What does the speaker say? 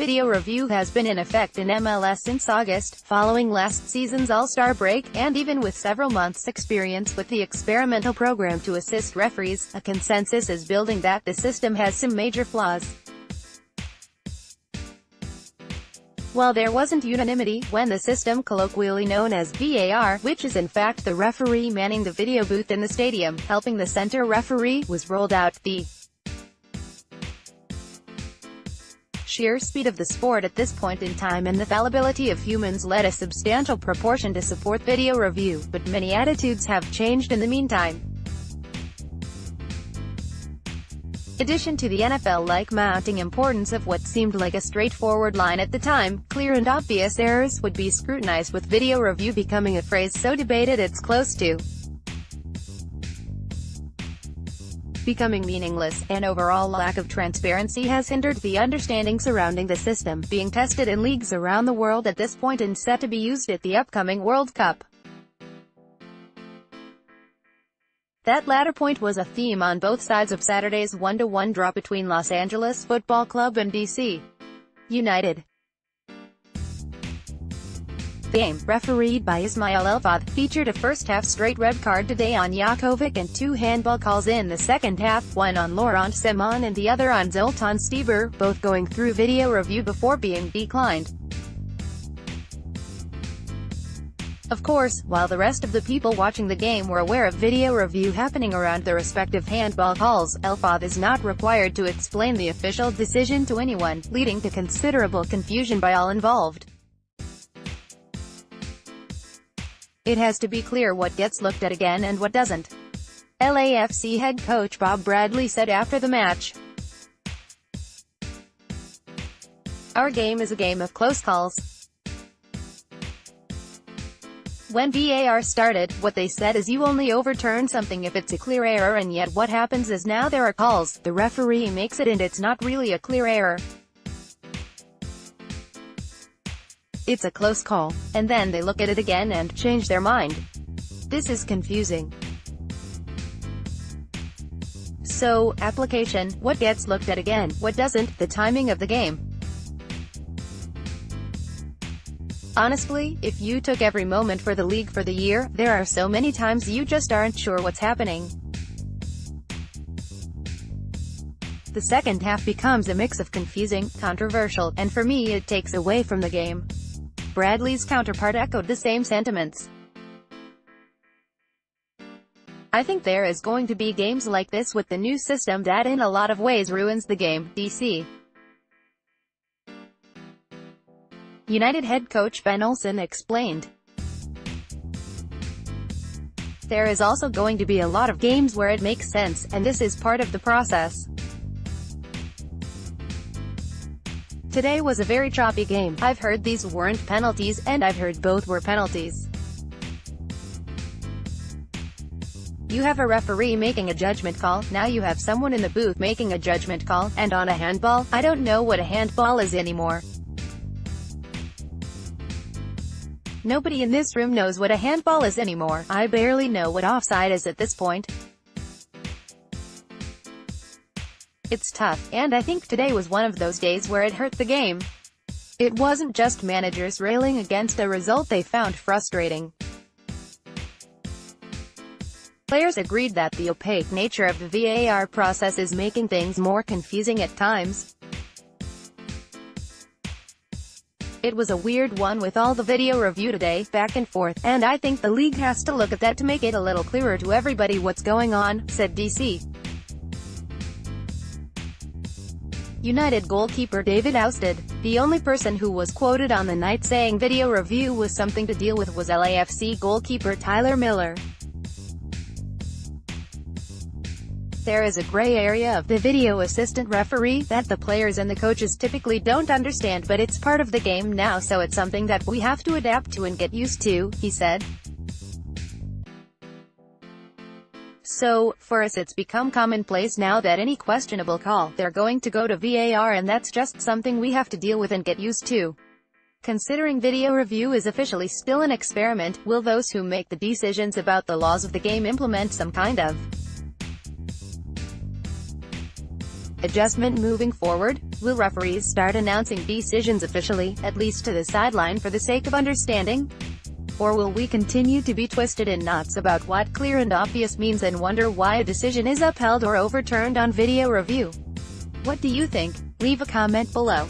Video review has been in effect in MLS since August, following last season's All-Star break, and even with several months' experience with the experimental program to assist referees, a consensus is building that the system has some major flaws. While there wasn't unanimity when the system, colloquially known as VAR, which is in fact the referee manning the video booth in the stadium, helping the center referee, was rolled out, the sheer speed of the sport at this point in time and the fallibility of humans led a substantial proportion to support video review, but many attitudes have changed in the meantime. Addition to the NFL-like mounting importance of what seemed like a straightforward line at the time, clear and obvious errors would be scrutinized, with video review becoming a phrase so debated it's close to becoming meaningless. An overall lack of transparency has hindered the understanding surrounding the system, being tested in leagues around the world at this point and set to be used at the upcoming World Cup. That latter point was a theme on both sides of Saturday's 1-1 draw between Los Angeles Football Club and DC United. The game, refereed by Ismail El-Fadh, featured a first-half straight red card to Dejan Jakovic and two handball calls in the second half, one on Laurent Simon and the other on Zoltan Stieber, both going through video review before being declined. Of course, while the rest of the people watching the game were aware of video review happening around the respective handball calls, El-Fadh is not required to explain the official decision to anyone, leading to considerable confusion by all involved. It has to be clear what gets looked at again and what doesn't. LAFC head coach Bob Bradley said after the match, "Our game is a game of close calls. When VAR started, what they said is you only overturn something if it's a clear error, and yet what happens is now there are calls, the referee makes it and it's not really a clear error. It's a close call. And then they look at it again and change their mind. This is confusing." So, application: what gets looked at again, what doesn't, the timing of the game. Honestly, if you took every moment for the league for the year, there are so many times you just aren't sure what's happening. The second half becomes a mix of confusing, controversial, and for me it takes away from the game. Bradley's counterpart echoed the same sentiments. "I think there is going to be games like this with the new system that in a lot of ways ruins the game," DC United head coach Ben Olsen explained. "There is also going to be a lot of games where it makes sense, and this is part of the process. Today was a very choppy game. I've heard these weren't penalties, and I've heard both were penalties. You have a referee making a judgment call, now you have someone in the booth making a judgment call, and on a handball, I don't know what a handball is anymore. Nobody in this room knows what a handball is anymore. I barely know what offside is at this point. It's tough, and I think today was one of those days where it hurt the game. It wasn't just managers railing against a result they found frustrating. Players agreed that the opaque nature of the VAR process is making things more confusing at times. It was a weird one with all the video review today, back and forth, and I think the league has to look at that to make it a little clearer to everybody what's going on," said DC United goalkeeper David Ousted. The only person who was quoted on the night saying video review was something to deal with was LAFC goalkeeper Tyler Miller. "There is a gray area of the video assistant referee that the players and the coaches typically don't understand, but it's part of the game now, so it's something that we have to adapt to and get used to," he said. "So, for us it's become commonplace now that any questionable call, they're going to go to VAR, and that's just something we have to deal with and get used to. Considering video review is officially still an experiment, will those who make the decisions about the laws of the game implement some kind of Adjustment moving forward? Will referees start announcing decisions officially, at least to the sideline for the sake of understanding? Or will we continue to be twisted in knots about what clear and obvious means and wonder why a decision is upheld or overturned on video review? What do you think? Leave a comment below.